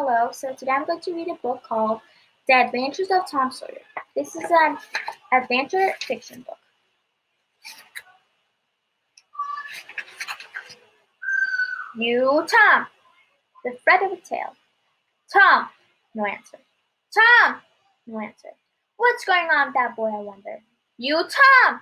Hello, so today I'm going to read a book called The Adventures of Tom Sawyer. This is an adventure fiction book. You, Tom, the thread of a tale. Tom, no answer. Tom, no answer. What's going on with that boy, I wonder? You, Tom,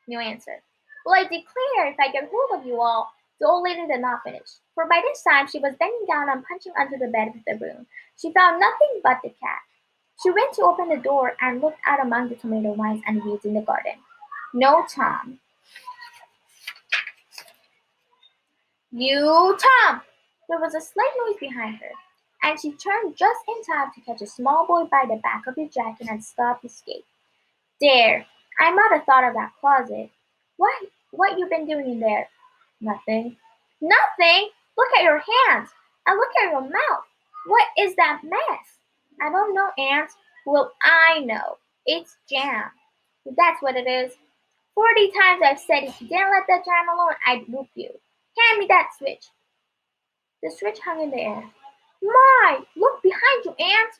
no answer. Well, I declare, if I get hold of you all, the old lady did not finish, for by this time she was bending down and punching under the bed with the broom. She found nothing but the cat. She went to open the door and looked out among the tomato vines and weeds in the garden. No Tom. You, Tom! There was a slight noise behind her, and she turned just in time to catch a small boy by the back of his jacket and stop his skate. There! I might have thought of that closet. What you been doing in there? Nothing. Nothing? Look at your hands, and look at your mouth. What is that mess? I don't know, Aunt. Well, I know. It's jam. That's what it is. 40 times I've said if you didn't let that jam alone, I'd whoop you. Hand me that switch. The switch hung in the air. My! Look behind you, Aunt!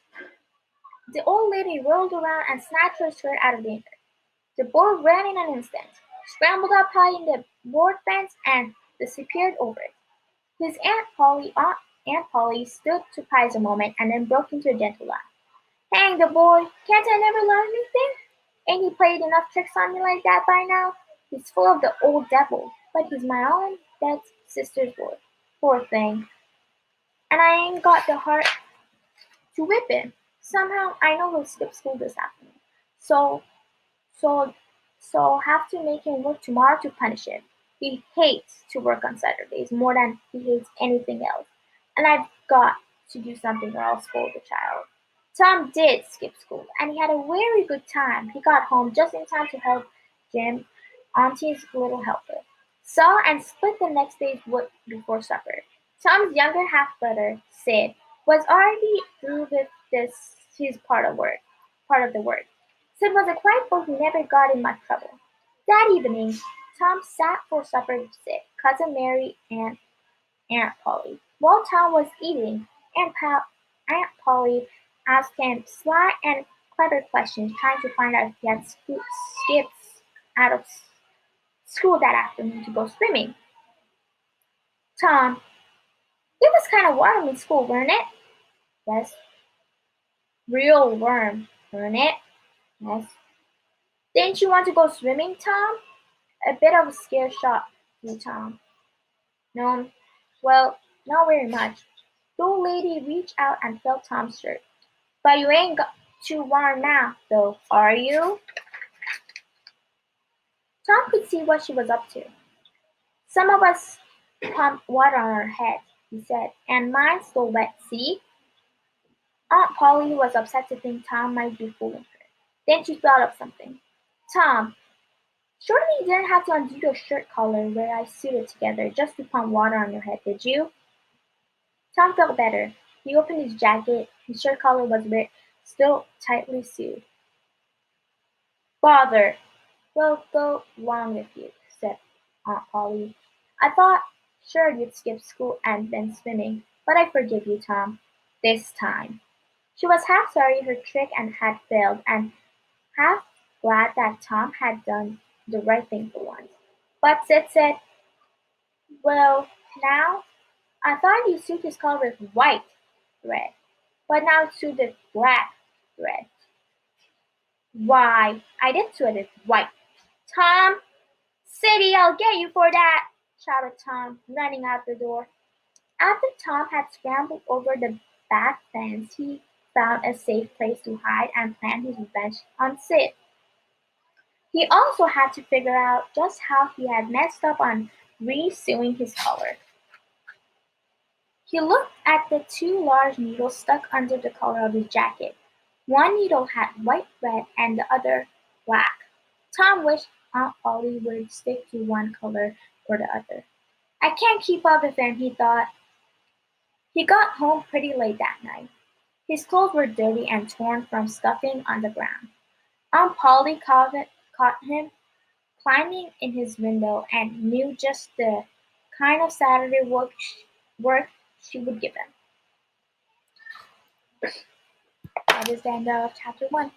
The old lady whirled around and snatched her skirt out of the air. The boy ran in an instant, scrambled up high in the board fence, and disappeared over it. His Aunt Polly stood surprised a moment and then broke into a gentle laugh. Hang the boy! Can't I never learn anything? Ain't he played enough tricks on me like that by now? He's full of the old devil, but he's my own dead sister's boy. Poor thing. And I ain't got the heart to whip him. Somehow I know he'll skip school this afternoon. So, so, so have to make him work tomorrow to punish him. He hates to work on Saturdays more than he hates anything else. And I've got to do something or I'll scold the child. Tom did skip school, and he had a very good time. He got home just in time to help Jim, Auntie's little helper, saw and split the next day's wood before supper. Tom's younger half-brother, Sid, was already through with his part of the work. Sid was a quiet boy who never got in much trouble. That evening, Tom sat for supper with Sid, Cousin Mary, and Aunt Polly. While Tom was eating, Aunt Polly asked him sly and clever questions, trying to find out if he had skipped out of school that afternoon to go swimming. Tom, it was kind of warm in school, weren't it? Yes. Real warm, weren't it? Yes. Didn't you want to go swimming, Tom? A bit of a scare shot through Tom. No, well, not very much. The old lady reached out and felt Tom's shirt. But you ain't got too warm now, though, are you? Tom could see what she was up to. Some of us pump water on our heads, he said, and mine's still wet, see? Aunt Polly was upset to think Tom might be fooling her. Then she thought of something. Tom, surely you didn't have to undo your shirt collar where I sewed it together just to pump water on your head, did you? Tom felt better. He opened his jacket. His shirt collar was still tightly sewed. Bother! Well, go along with you, said Aunt Polly. I thought sure you'd skip school and been swimming, but I forgive you, Tom. This time. She was half sorry her trick had failed, and half glad that Tom had done the right thing for once. But Sid said, well, now, I thought you sewed his collar with white thread, but now it's sewed with black thread. Why, I did sew it with white. Tom! Sadie, I'll get you for that! Shouted Tom, running out the door. After Tom had scrambled over the back fence, he found a safe place to hide and plan his revenge on Sid. He also had to figure out just how he had messed up on re-sewing his collar. He looked at the two large needles stuck under the collar of his jacket. One needle had white thread and the other black. Tom wished Aunt Polly would stick to one color or the other. I can't keep up with him, he thought. He got home pretty late that night. His clothes were dirty and torn from stuffing on the ground. Aunt Polly caught him climbing in his window and knew just the kind of Saturday work she would give him. That is the end of chapter 1.